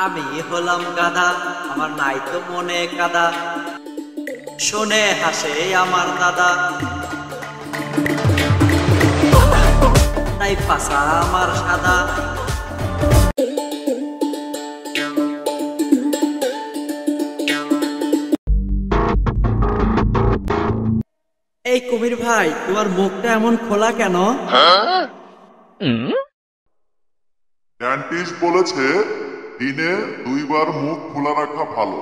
আমি হলাম গাধা, আমার নাই তো মনে কাদা, শোনে হাসে আমার দাদা, তাই পাছা আমার সাদা। এই কবির ভাই, তোমার মুখটা এমন খোলা কেন? ডেন্টিস্ট বলেছে দিনে 2 বার মুখ খোলা রাখা ভালো।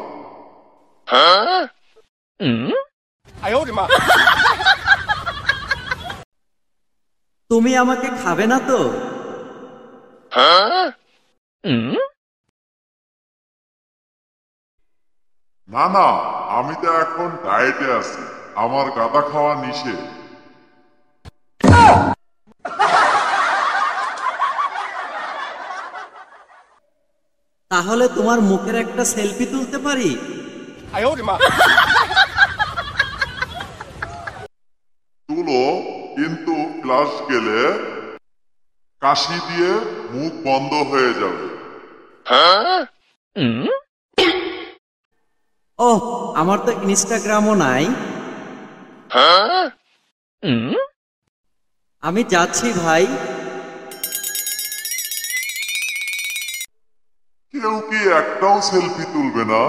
তুমি আমাকে খাবে না তো? না না, আমি তো এখন ডায়েটে আছি, আমার গাদা খাওয়া নিষেধ। তাহলে তোমার মুখের একটা সেলফি তুলতে পারি? তুলো, কিন্তু ক্লাস গেলে কাশি দিয়ে মুখ বন্ধ হয়ে যাবে। ওহ, আমার তো ইনস্টাগ্রামও নাই। আমি যাচ্ছি ভাই। কেউ কি একটাও সেলফি তুলবে না?